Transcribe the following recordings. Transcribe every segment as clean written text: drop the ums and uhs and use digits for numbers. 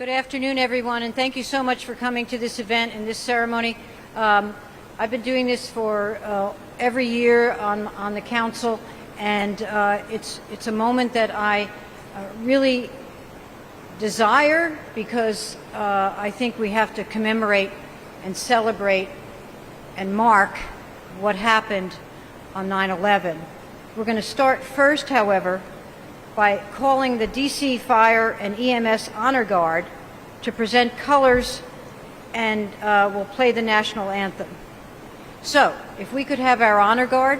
Good afternoon, everyone, and thank you so much for coming to this event and this ceremony. I've been doing this for every year on the council, and it's a moment that I really desire because I think we have to commemorate and celebrate and mark what happened on 9/11. We're going to start first, however, by calling the DC Fire and EMS Honor Guard to present colors, and we'll play the national anthem. So, if we could have our Honor Guard.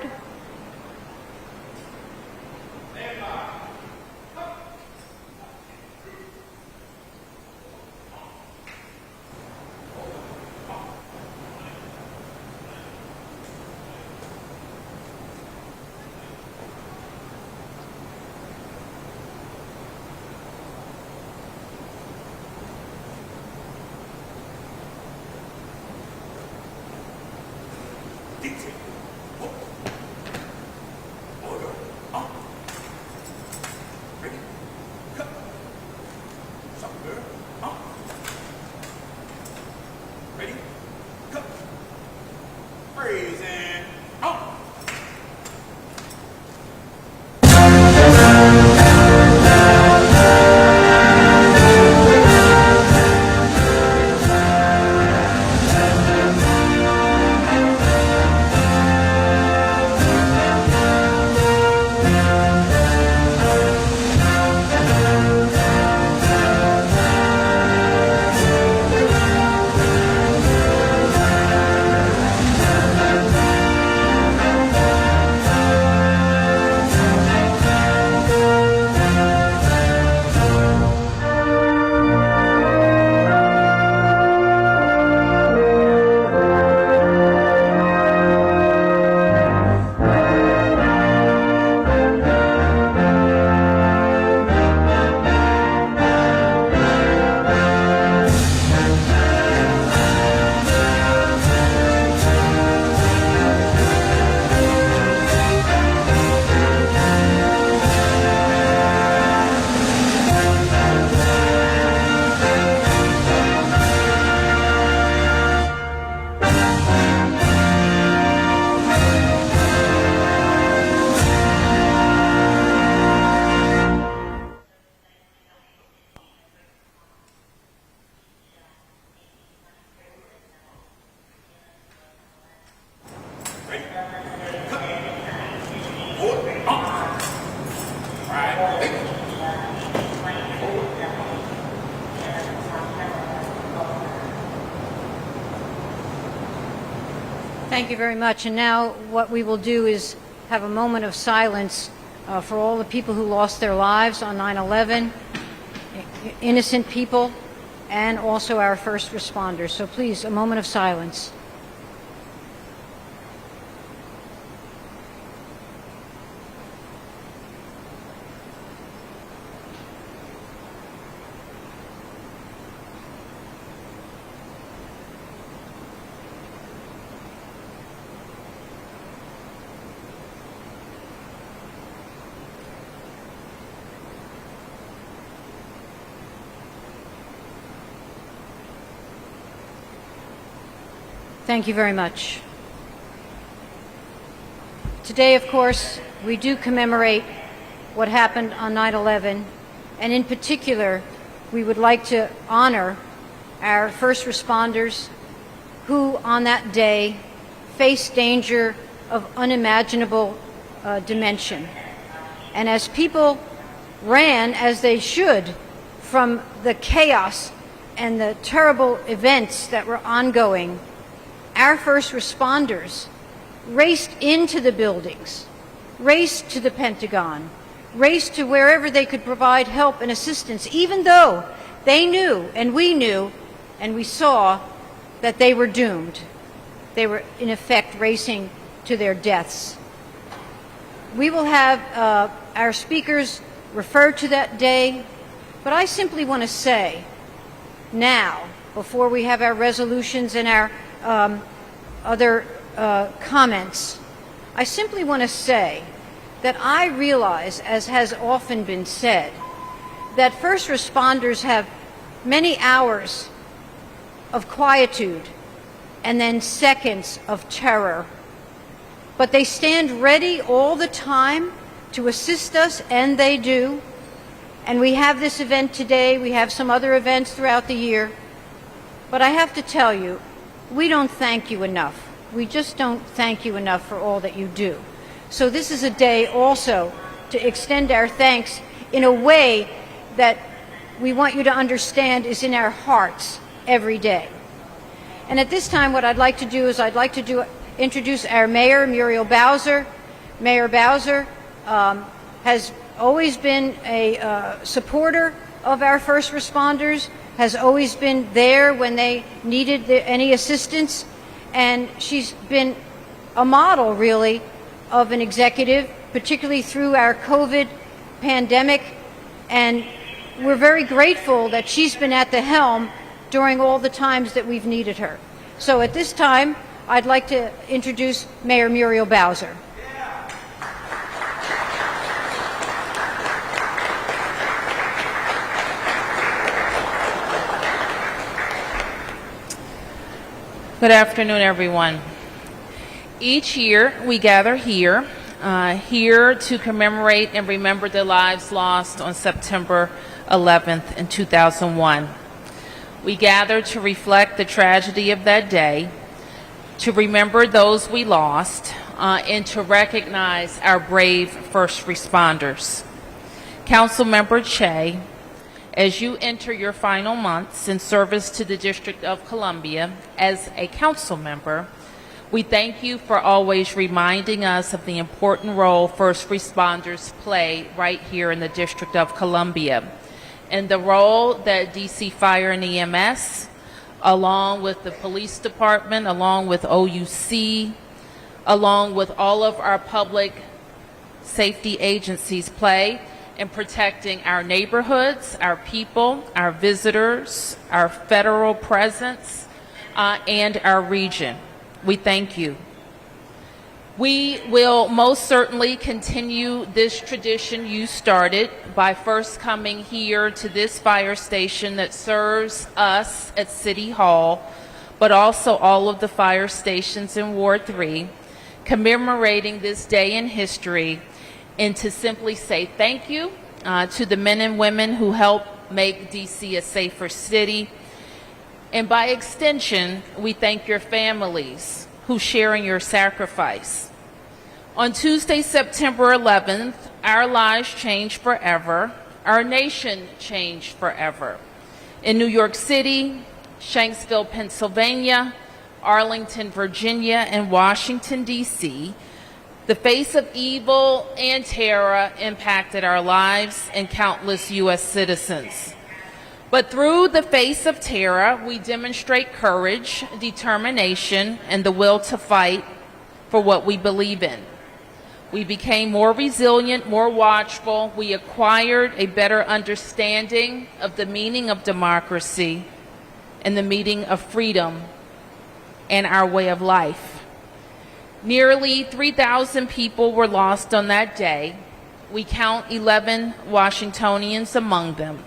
Thank you very much. And now what we will do is have a moment of silence for all the people who lost their lives on 9/11, innocent people, and also our first responders. So please, a moment of silence. Thank you very much. Today, of course, we do commemorate what happened on 9/11, and in particular, we would like to honor our first responders who, on that day, faced danger of unimaginable dimension. And as people ran, as they should, from the chaos and the terrible events that were ongoing, our first responders raced into the buildings, raced to the Pentagon, raced to wherever they could provide help and assistance, even though they knew, and we saw that they were doomed. They were, in effect, racing to their deaths. We will have our speakers refer to that day, but I simply want to say now, before we have our resolutions and our other comments, I simply want to say that I realize, as has often been said, that first responders have many hours of quietude and then seconds of terror. But they stand ready all the time to assist us, and they do. And we have this event today. We have some other events throughout the year. But I have to tell you, we don't thank you enough. We just don't thank you enough for all that you do. So this is a day also to extend our thanks in a way that we want you to understand is in our hearts every day. And at this time, what I'd like to do is introduce our mayor, Muriel Bowser. Mayor Bowser has always been a supporter of our first responders, has always been there when they needed any assistance, and she's been a model, really, of an executive, particularly through our COVID pandemic, and we're very grateful that she's been at the helm during all the times that we've needed her. So at this time, I'd like to introduce Mayor Muriel Bowser. Good afternoon, everyone. Each year we gather here to commemorate and remember the lives lost on September 11th in 2001. We gather to reflect the tragedy of that day, to remember those we lost, and to recognize our brave first responders. Councilmember Che, as you enter your final months in service to the District of Columbia as a council member, we thank you for always reminding us of the important role first responders play right here in the District of Columbia, and the role that DC Fire and EMS, along with the police department, along with OUC, along with all of our public safety agencies play in protecting our neighborhoods, our people, our visitors, our federal presence, and our region. We thank you. We will most certainly continue this tradition you started by first coming here to this fire station that serves us at City Hall, but also all of the fire stations in Ward 3, commemorating this day in history, and to simply say thank you to the men and women who help make DC a safer city. And by extension, we thank your families who share in your sacrifice. On Tuesday, September 11th, our lives changed forever. Our nation changed forever. In New York City, Shanksville, Pennsylvania, Arlington, Virginia, and Washington, D.C., the face of evil and terror impacted our lives and countless U.S. citizens. But through the face of terror, we demonstrate courage, determination, and the will to fight for what we believe in. We became more resilient, more watchful. We acquired a better understanding of the meaning of democracy and the meaning of freedom and our way of life. Nearly 3,000 people were lost on that day. We count 11 Washingtonians among them.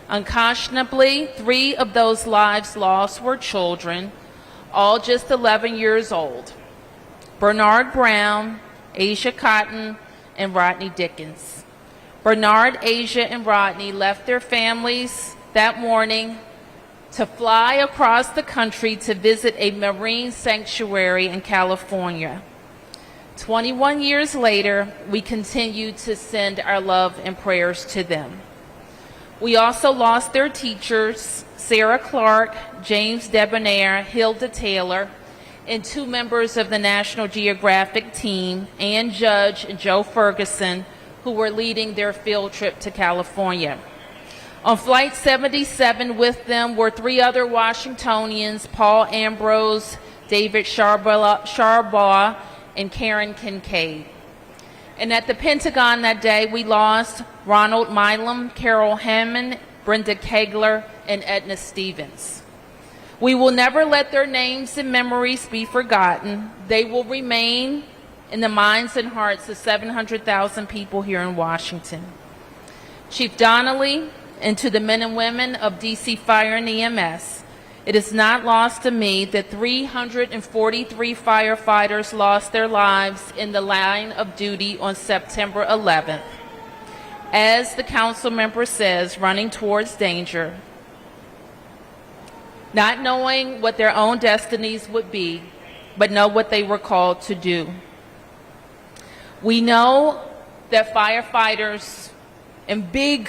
Unconscionably, 3 of those lives lost were children, all just 11 years old. Bernard Brown, Asia Cotton, and Rodney Dickens. Bernard, Asia, and Rodney left their families that morning to fly across the country to visit a marine sanctuary in California. 21 years later, we continue to send our love and prayers to them. We also lost their teachers, Sarah Clark, James Debonair, Hilda Taylor, and 2 members of the National Geographic team, Ann Judge and Joe Ferguson, who were leading their field trip to California. On Flight 77 with them were 3 other Washingtonians, Paul Ambrose, David Sharbaugh, and Karen Kincaid. And at the Pentagon that day, we lost Ronald Milam, Carol Hammond, Brenda Kegler, and Edna Stevens. We will never let their names and memories be forgotten. They will remain in the minds and hearts of 700,000 people here in Washington. Chief Donnelly and to the men and women of DC Fire and EMS, it is not lost to me that 343 firefighters lost their lives in the line of duty on September 11th. As the council member says, running towards danger, not knowing what their own destinies would be, but know what they were called to do. We know that firefighters in big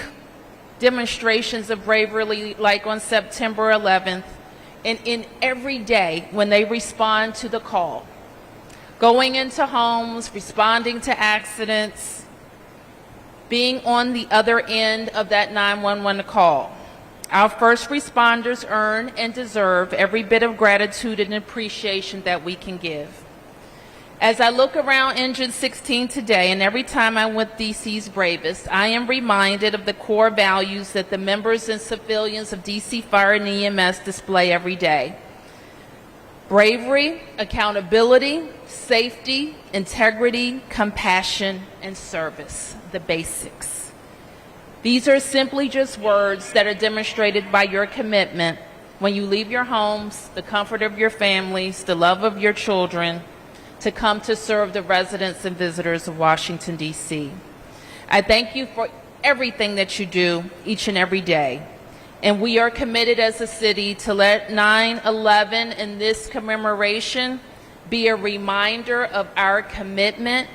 demonstrations of bravery like on September 11th, and in every day when they respond to the call, going into homes, responding to accidents, being on the other end of that 911 call. Our first responders earn and deserve every bit of gratitude and appreciation that we can give. As I look around Engine 16 today, and every time I'm with DC's bravest, I am reminded of the core values that the members and civilians of DC Fire and EMS display every day. Bravery, accountability, safety, integrity, compassion, and service, the basics. These are simply just words that are demonstrated by your commitment when you leave your homes, the comfort of your families, the love of your children, to come to serve the residents and visitors of Washington, D.C. I thank you for everything that you do each and every day. And we are committed as a city to let 9/11 and this commemoration be a reminder of our commitment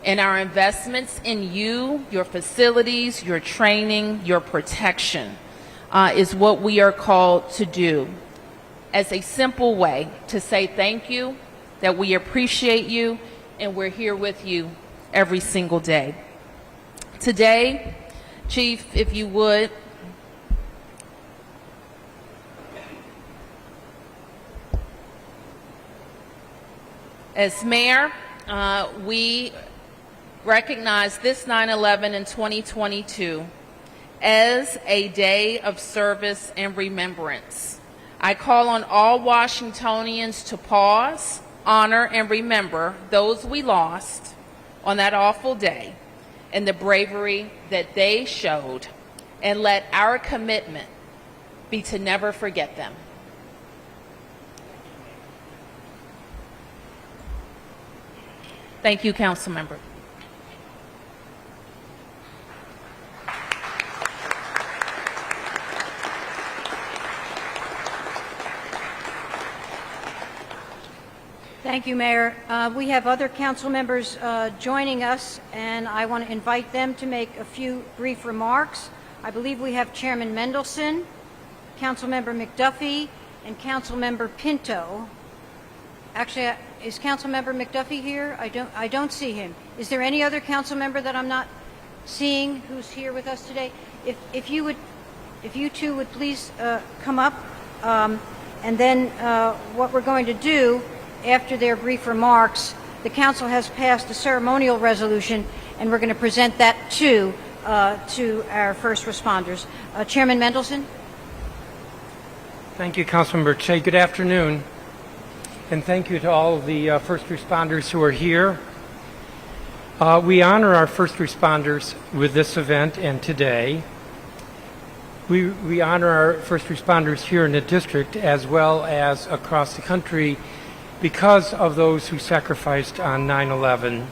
and our investments in you, your facilities, your training, your protection is what we are called to do as a simple way to say thank you, that we appreciate you, and we're here with you every single day. Today, Chief, if you would, as mayor, we recognize this 9/11 in 2022 as a day of service and remembrance. I call on all Washingtonians to pause, honor, and remember those we lost on that awful day and the bravery that they showed, and let our commitment be to never forget them. Thank you, Council Member. Thank you, Mayor. We have other council members joining us, and I want to invite them to make a few brief remarks. I believe we have Chairman Mendelson, Councilmember McDuffie, and Councilmember Pinto. Actually, is Councilmember McDuffie here? I don't see him. Is there any other council member that I'm not seeing who's here with us today? If you two would please come up, and then what we're going to do after their brief remarks, the council has passed a ceremonial resolution, and we're going to present that to our first responders. Chairman Mendelson. Thank you, Councilmember Che. Good afternoon. And thank you to all of the first responders who are here. We honor our first responders with this event and today. We honor our first responders here in the district as well as across the country because of those who sacrificed on 9/11.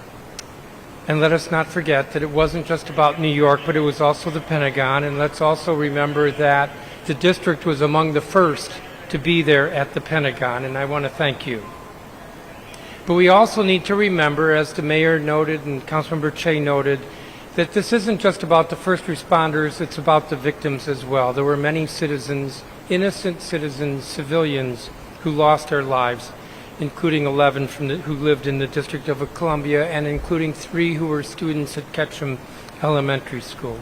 And let us not forget that it wasn't just about New York, but it was also the Pentagon. And let's also remember that the district was among the first to be there at the Pentagon, and I want to thank you. But we also need to remember, as the mayor noted and Councilmember Che noted, that this isn't just about the first responders, it's about the victims as well. There were many citizens, innocent citizens, civilians, who lost their lives, including 11 who lived in the District of Columbia, and including 3 who were students at Ketchum Elementary School.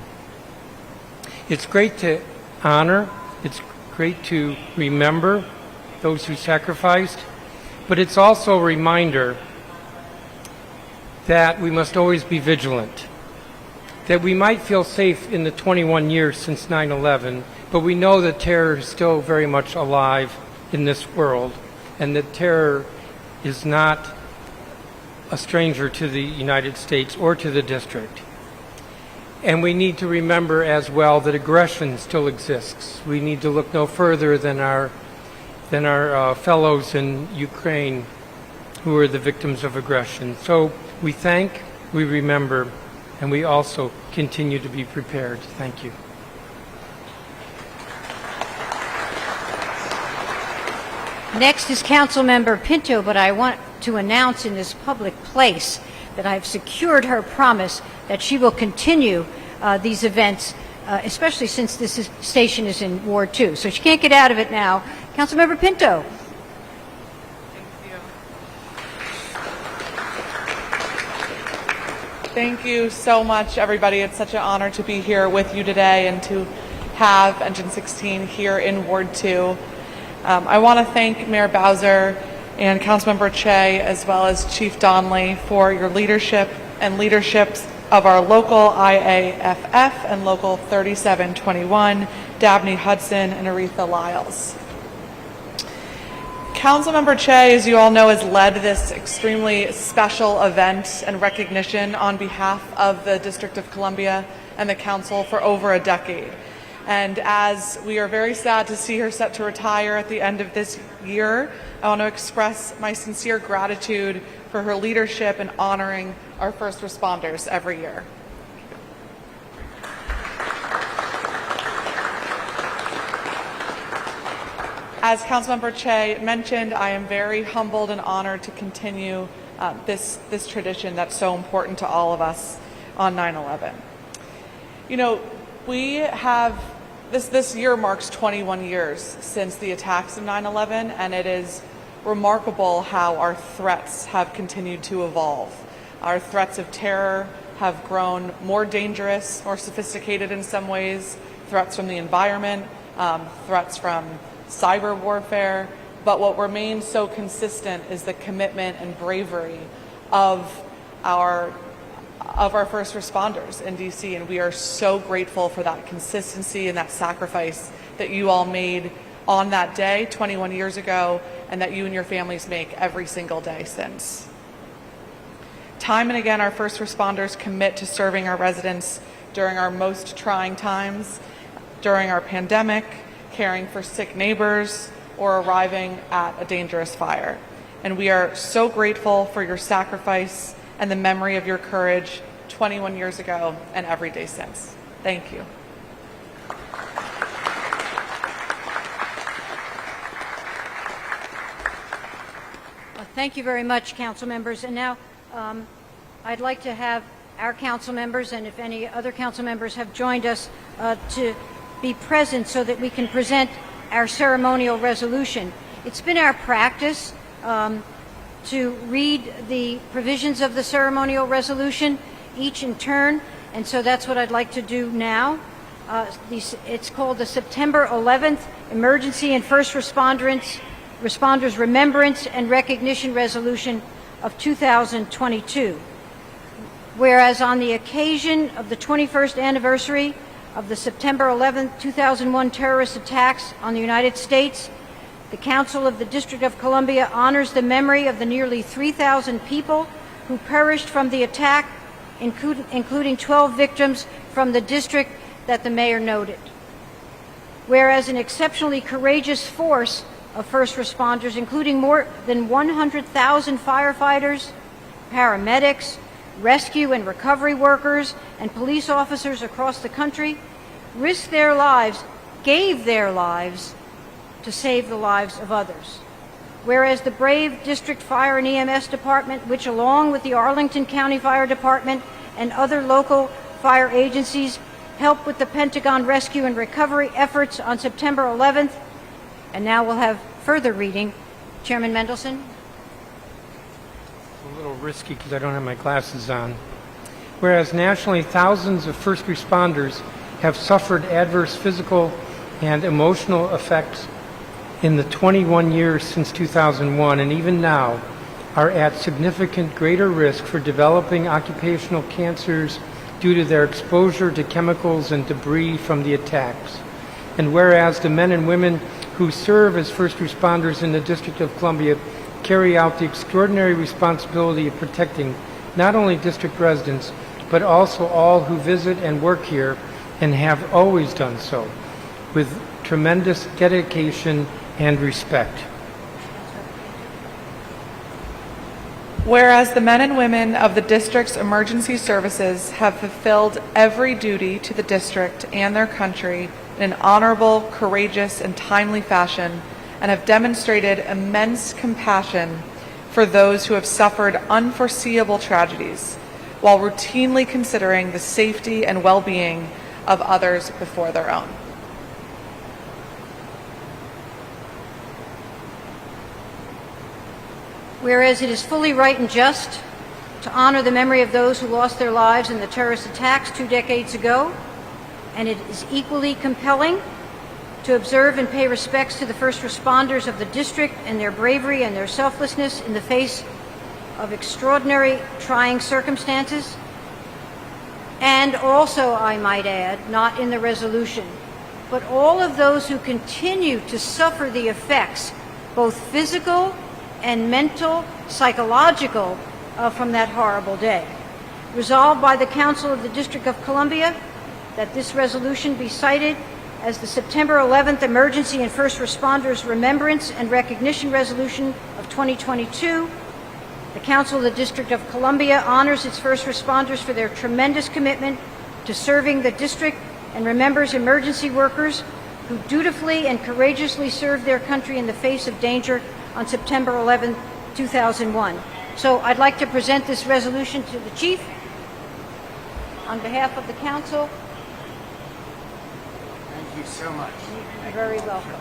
It's great to honor, it's great to remember those who sacrificed, but it's also a reminder that we must always be vigilant, that we might feel safe in the 21 years since 9/11, but we know that terror is still very much alive in this world, and that terror is not a stranger to the United States or to the district. And we need to remember as well that aggression still exists. We need to look no further than our fellows in Ukraine who are the victims of aggression. So we thank, we remember, and we also continue to be prepared. Thank you. Next is Councilmember Pinto, but I want to announce in this public place that I've secured her promise that she will continue these events, especially since this station is in Ward 2. So she can't get out of it now. Councilmember Pinto. Thank you so much, everybody. It's such an honor to be here with you today and to have Engine 16 here in Ward 2. I want to thank Mayor Bowser and Councilmember Che, as well as Chief Donnelly, for your leadership and leaderships of our local IAFF and local 3721, Dabney Hudson and Aretha Lyles. Councilmember Che, as you all know, has led this extremely special event and recognition on behalf of the District of Columbia and the Council for over a decade. And as we are very sad to see her set to retire at the end of this year, I want to express my sincere gratitude for her leadership in honoring our first responders every year. As Councilmember Che mentioned, I am very humbled and honored to continue this tradition that's so important to all of us on 9/11. You know, we have, this year marks 21 years since the attacks of 9/11, and it is remarkable how our threats have continued to evolve. Our threats of terror have grown more dangerous, more sophisticated in some ways, threats from the environment, threats from cyber warfare, but what remains so consistent is the commitment and bravery of our first responders in DC, and we are so grateful for that consistency and that sacrifice that you all made on that day 21 years ago, and that you and your families make every single day since. Time and again, our first responders commit to serving our residents during our most trying times, during our pandemic, caring for sick neighbors, or arriving at a dangerous fire. And we are so grateful for your sacrifice and the memory of your courage 21 years ago and every day since. Thank you. Well, thank you very much, council members. And now I'd like to have our council members, and if any other council members have joined us, to be present so that we can present our ceremonial resolution. It's been our practice to read the provisions of the ceremonial resolution, each in turn, and so that's what I'd like to do now. It's called the September 11th Emergency and First Responders Remembrance and Recognition Resolution of 2022. Whereas on the occasion of the 21st anniversary of the September 11, 2001 terrorist attacks on the United States, the Council of the District of Columbia honors the memory of the nearly 3,000 people who perished from the attack, including 12 victims from the district that the mayor noted. Whereas an exceptionally courageous force of first responders, including more than 100,000 firefighters, paramedics, rescue and recovery workers, and police officers across the country, risked their lives, gave their lives to save the lives of others. Whereas the brave District Fire and EMS Department, which along with the Arlington County Fire Department and other local fire agencies helped with the Pentagon rescue and recovery efforts on September 11th. And now we'll have further reading. Chairman Mendelson. A little risky because I don't have my glasses on. Whereas nationally, thousands of first responders have suffered adverse physical and emotional effects in the 21 years since 2001, and even now are at significant greater risk for developing occupational cancers due to their exposure to chemicals and debris from the attacks. And whereas the men and women who serve as first responders in the District of Columbia carry out the extraordinary responsibility of protecting not only district residents, but also all who visit and work here and have always done so with tremendous dedication and respect. Whereas the men and women of the district's emergency services have fulfilled every duty to the district and their country in an honorable, courageous, and timely fashion, and have demonstrated immense compassion for those who have suffered unforeseeable tragedies, while routinely considering the safety and well-being of others before their own. Whereas it is fully right and just to honor the memory of those who lost their lives in the terrorist attacks 2 decades ago, and it is equally compelling to observe and pay respects to the first responders of the district and their bravery and their selflessness in the face of extraordinary, trying circumstances. And also, I might add, not in the resolution, but all of those who continue to suffer the effects, both physical and mental, psychological, from that horrible day. Resolved by the Council of the District of Columbia that this resolution be cited as the September 11th Emergency and First Responders Remembrance and Recognition Resolution of 2022. The Council of the District of Columbia honors its first responders for their tremendous commitment to serving the district and remembers emergency workers who dutifully and courageously served their country in the face of danger on September 11, 2001. So I'd like to present this resolution to the Chief on behalf of the Council. Thank you so much. You're very welcome.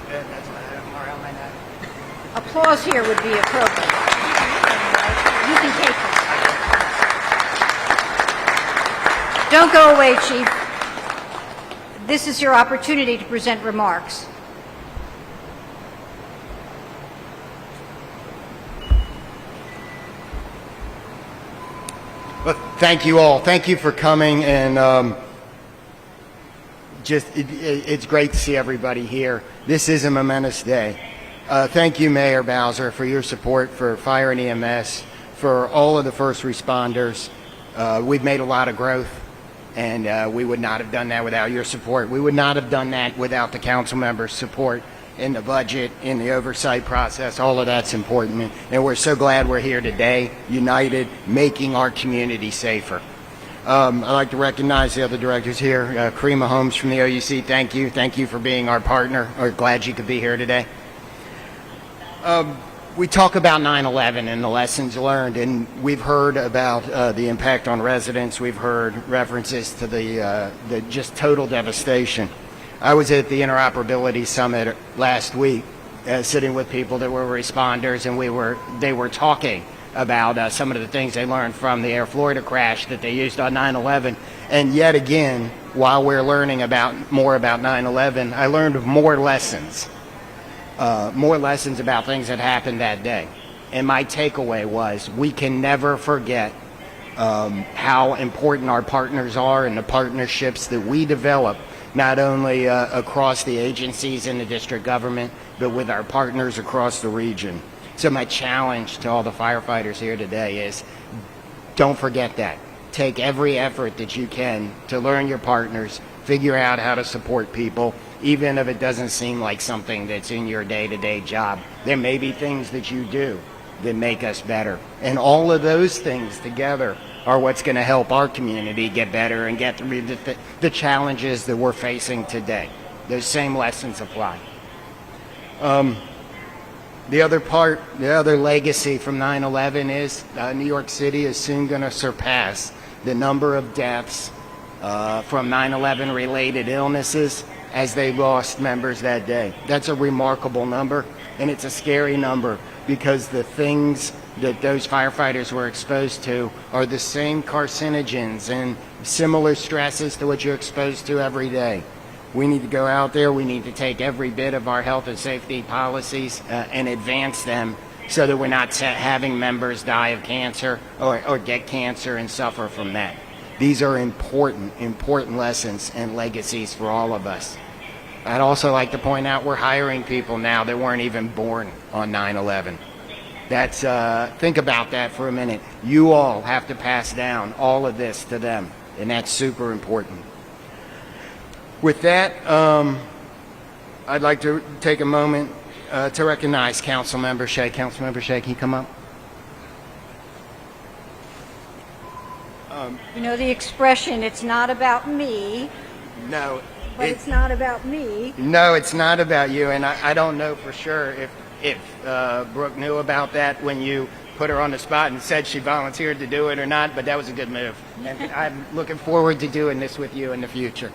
That's Muriel Bowser. Applause here would be appropriate. You can take it. Don't go away, Chief. This is your opportunity to present remarks. Well, thank you all. Thank you for coming, and it's great to see everybody here. This is a momentous day. Thank you, Mayor Bowser, for your support for fire and EMS, for all of the first responders. We've made a lot of growth, and we would not have done that without your support. We would not have done that without the council members' support in the budget, in the oversight process. All of that's important, and we're so glad we're here today, united, making our community safer. I'd like to recognize the other directors here. Karima Holmes from the OUC, thank you. Thank you for being our partner. We're glad you could be here today. We talk about 9/11 and the lessons learned, and we've heard about the impact on residents. We've heard references to the just total devastation. I was at the Interoperability Summit last week, sitting with people that were responders, and they were talking about some of the things they learned from the Air Florida crash that they used on 9/11. And yet again, while we're learning more about 9/11, I learned more lessons about things that happened that day. And my takeaway was we can never forget how important our partners are and the partnerships that we develop, not only across the agencies in the district government, but with our partners across the region. So my challenge to all the firefighters here today is don't forget that. Take every effort that you can to learn your partners, figure out how to support people, even if it doesn't seem like something that's in your day-to-day job. There may be things that you do that make us better. And all of those things together are what's going to help our community get better and get through the challenges that we're facing today. Those same lessons apply. The other legacy from 9/11 is New York City is soon going to surpass the number of deaths from 9/11 related illnesses as they lost members that day. That's a remarkable number, and it's a scary number because the things that those firefighters were exposed to are the same carcinogens and similar stresses to what you're exposed to every day. We need to go out there, we need to take every bit of our health and safety policies and advance them so that we're not having members die of cancer or get cancer and suffer from that. These are important lessons and legacies for all of us. I'd also like to point out we're hiring people now that weren't even born on 9/11. That's think about that for a minute. You all have to pass down all of this to them, and that's super important. With that, I'd like to take a moment to recognize Councilmember Shea. Councilmember Shea, can you come up? You know the expression, it's not about me, No. but it's not about me. No, it's not about you, and I don't know for sure if Brooke knew about that when you put her on the spot and said she volunteered to do it or not, but that was a good move. And I'm looking forward to doing this with you in the future.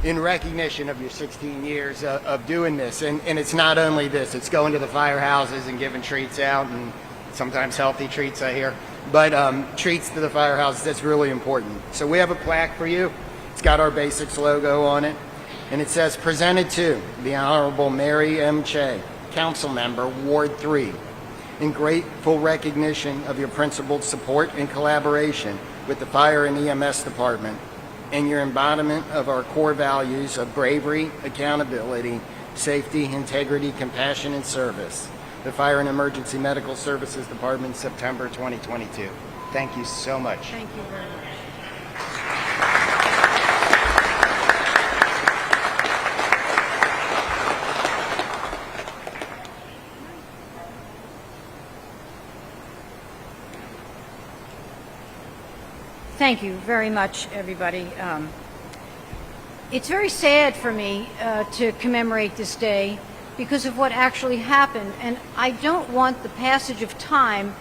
In recognition of your 16 years of doing this, and it's not only this, it's going to the firehouses and giving treats out, and sometimes healthy treats, I hear, but treats to the firehouses, that's really important. So we have a plaque for you. It's got our Basics logo on it, and it says, presented to the Honorable Mary M. Che, Council Member, Ward 3, in grateful recognition of your principled support and collaboration with the Fire and EMS Department, and your embodiment of our core values of bravery, accountability, safety, integrity, compassion, and service. The Fire and Emergency Medical Services Department, September 2022. Thank you so much. Thank you very much. Thank you very much, everybody. It's very sad for me to commemorate this day because of what actually happened, and I don't want the passage of time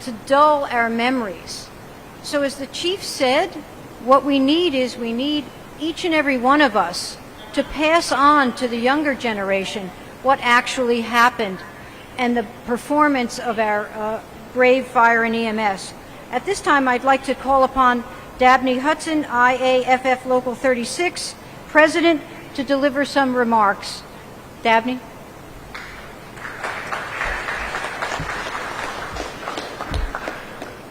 to dull our memories. So as the chief said, what we need is we need each and every one of us to pass on to the younger generation what actually happened and the performance of our brave fire and EMS. At this time, I'd like to call upon Dabney Hudson, IAFF Local 36, President, to deliver some remarks. Dabney?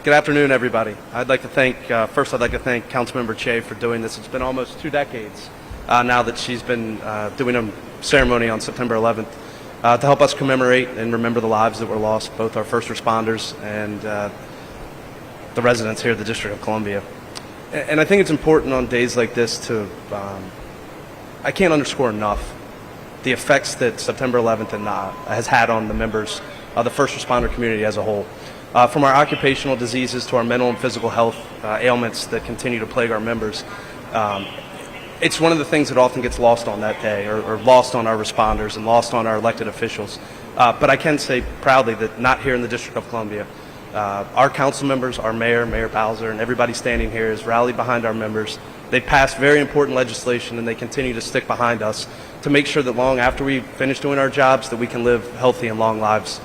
Good afternoon, everybody. I'd like to thank Councilmember Che for doing this. It's been almost 2 decades now that she's been doing a ceremony on September 11th to help us commemorate and remember the lives that were lost, both our first responders and the residents here at the District of Columbia. And I think it's important on days like this to, I can't underscore enough the effects that September 11th has had on the members of the first responder community as a whole. From our occupational diseases to our mental and physical health ailments that continue to plague our members. It's one of the things that often gets lost on that day, or lost on our responders and lost on our elected officials. But I can say proudly that not here in the District of Columbia. Our council members, our mayor, Mayor Bowser, and everybody standing here has rallied behind our members. They've passed very important legislation, and they continue to stick behind us to make sure that long after we finish doing our jobs that we can live healthy and long lives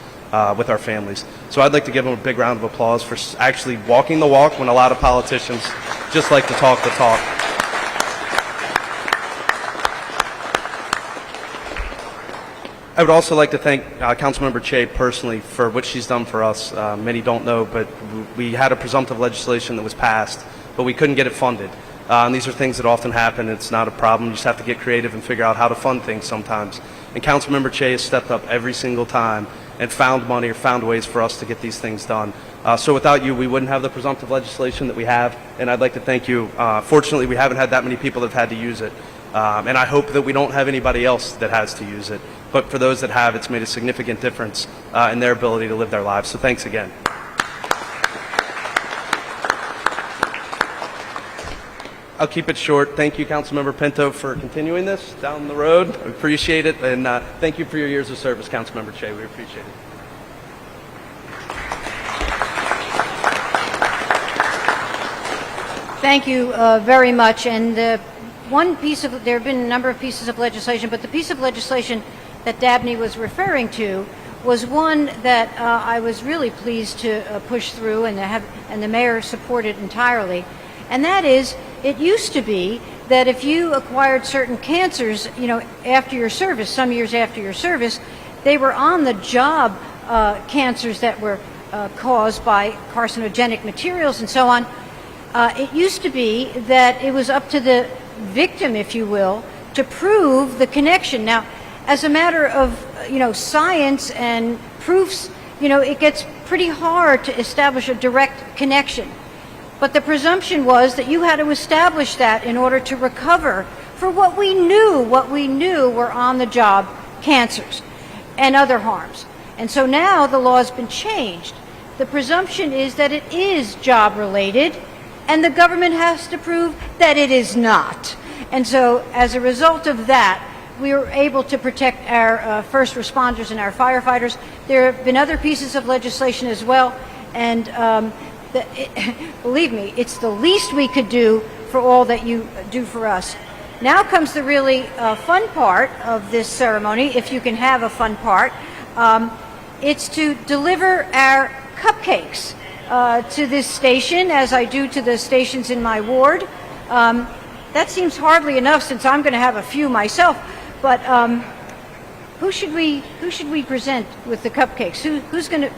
with our families. So I'd like to give them a big round of applause for actually walking the walk when a lot of politicians just like to talk the talk. I would also like to thank Councilmember Che personally for what she's done for us. Many don't know, but we had a presumptive legislation that was passed, but we couldn't get it funded. And these are things that often happen. It's not a problem. You just have to get creative and figure out how to fund things sometimes. And Councilmember Che has stepped up every single time and found money or found ways for us to get these things done. So without you, we wouldn't have the presumptive legislation that we have, and I'd like to thank you. Fortunately, we haven't had that many people that have had to use it, and I hope that we don't have anybody else that has to use it. But for those that have, it's made a significant difference in their ability to live their lives. So thanks again. I'll keep it short. Thank you, Councilmember Pinto, for continuing this down the road. I appreciate it. And thank you for your years of service, Councilmember Che. We appreciate it. Thank you very much. And there have been a number of pieces of legislation, but the piece of legislation that Dabney was referring to was one that I was really pleased to push through and the mayor supported entirely. And that is, it used to be that if you acquired certain cancers, after your service, some years after your service, they were on the job cancers that were caused by carcinogenic materials and so on. It used to be that it was up to the victim, if you will, to prove the connection. Now, as a matter of, science and proofs, it gets pretty hard to establish a direct connection. But the presumption was that you had to establish that in order to recover for what we knew were on-the-job cancers and other harms. And so now the law has been changed. The presumption is that it is job-related, and the government has to prove that it is not. And so as a result of that, we were able to protect our first responders and our firefighters. There have been other pieces of legislation as well, and believe me, it's the least we could do for all that you do for us. Now comes the really fun part of this ceremony, if you can have a fun part. It's to deliver our cupcakes to this station, as I do to the stations in my ward. That seems hardly enough, since I'm going to have a few myself. But who should we present with the cupcakes? Who's going to?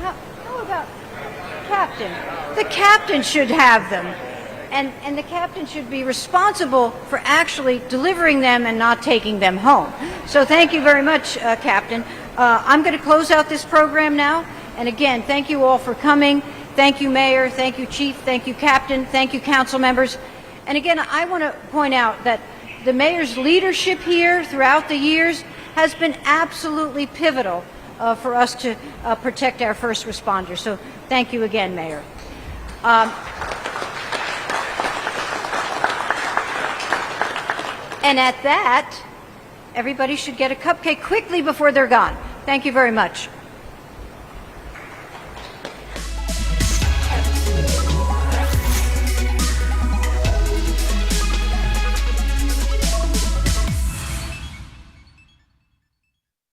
How about Captain? The captain should have them, and the captain should be responsible for actually delivering them and not taking them home. So thank you very much, Captain. I'm going to close out this program now. And again, thank you all for coming. Thank you, Mayor. Thank you, Chief. Thank you, Captain. Thank you, council members. And again, I want to point out that the mayor's leadership here throughout the years has been absolutely pivotal for us to protect our first responders. So thank you again, Mayor. And at that, everybody should get a cupcake quickly before they're gone. Thank you very much.